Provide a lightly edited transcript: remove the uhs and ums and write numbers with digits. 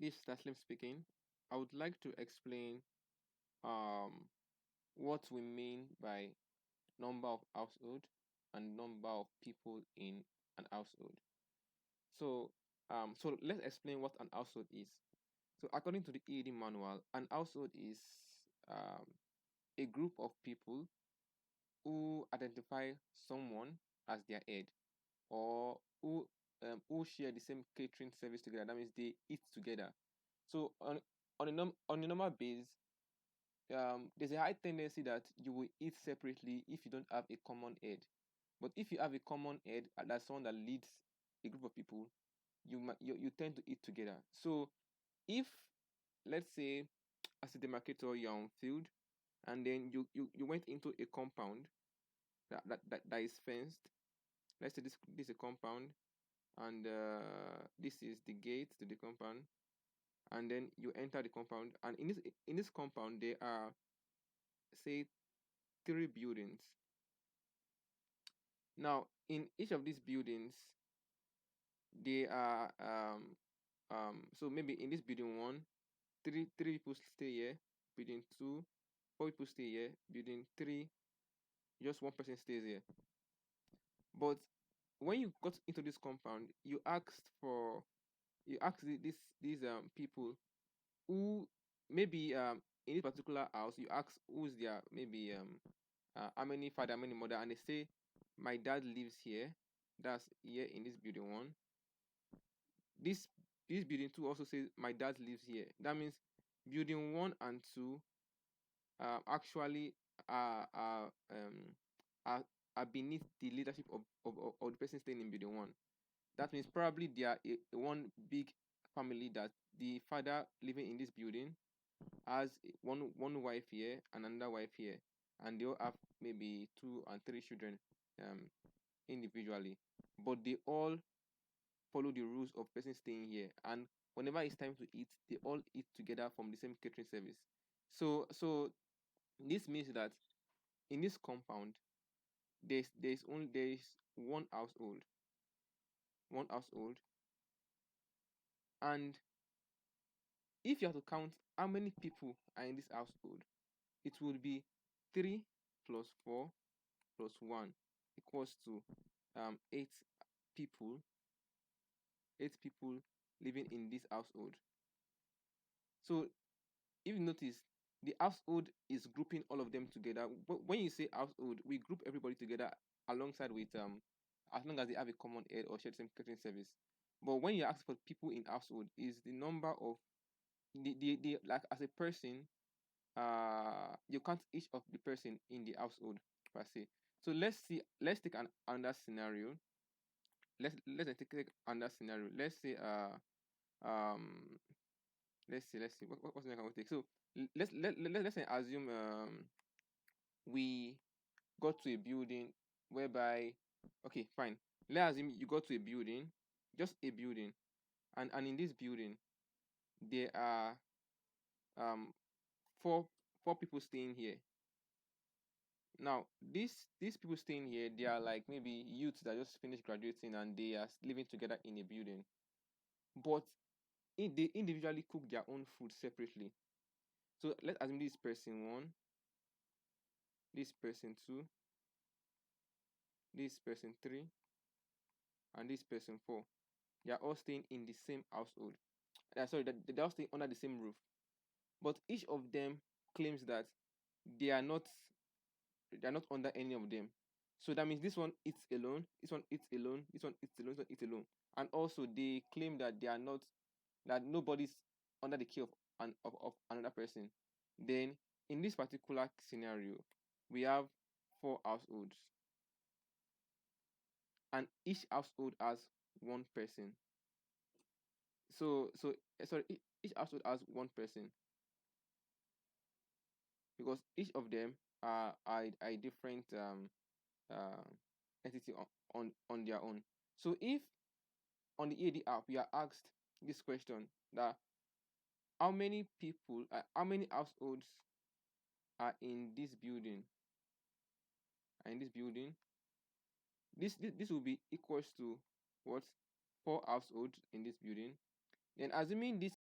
this is Taslim speaking. I would like to explain um what we mean by number of household and number of people in an household. So let's explain what an household is. So according to the EAD manual, an household is a group of people who identify someone as their head, or who share the same catering service together. That means they eat together. So on a normal base, there's a high tendency that you will eat separately if you don't have a common head. But if you have a common head, that's someone that leads a group of people, you tend to eat together. So if, let's say, as a demarcator, you're on field, and then you went into a compound that is fenced. Let's say this is a compound, and this is the gate to the compound, and then you enter the compound, and in this compound there are, say, three buildings. Now, in each of these buildings, they are so maybe in this building one, three people stay here. Building two, four people stay here. Building three, just one person stays here. But when you got into this compound, you asked these people who, maybe in this particular house, you ask who's their, maybe how many father, how many mother, and they say my dad lives here. That's here in this building one. This this building two also says my dad lives here. That means building one and two actually are, are beneath the leadership of the person staying in building one. That means probably they are one big family, that the father living in this building has one wife here and another wife here, and they all have maybe two and three children um individually, but they all follow the rules of person staying here, and whenever it's time to eat, they all eat together from the same catering service. So this means that in this compound, there's one household, and if you have to count how many people are in this household, it would be 3 plus 4 plus 1 equals to 8 people, 8 people living in this household. So if you notice, the household is grouping all of them together. But when you say household, we group everybody together alongside with as long as they have a common head or share the same catering service. But when you ask for people in household, is the number of the like, as a person, you count each of the person in the household per se. So let's take another scenario. Take another scenario. Um let's see what's the next one we take. So let's say assume we got to a building whereby, okay, fine, let's assume you got to a building, just a building, and in this building there are um four four people staying here. Now, these people staying here, they are like maybe youths that just finished graduating, and they are living together in a building. But they individually cook their own food separately. So let's assume this person one, this person two, this person three, and this person four. They are all staying in the same household. Sorry, they're all staying under the same roof. But each of them claims that they are not they are not under any of them. So that means this one eats alone, this one eats alone, this one eats alone, this one eats alone. And also they claim that they are not that nobody's under the care of another person. Then in this particular scenario, we have four households, and each household has one person. Sorry, each household has one person, because each of them are a different uh, entity on their own. So if on the EAD app we are asked this question, that how many households are in this building, are in this building, this will be equals to what? Four households in this building. Then assuming this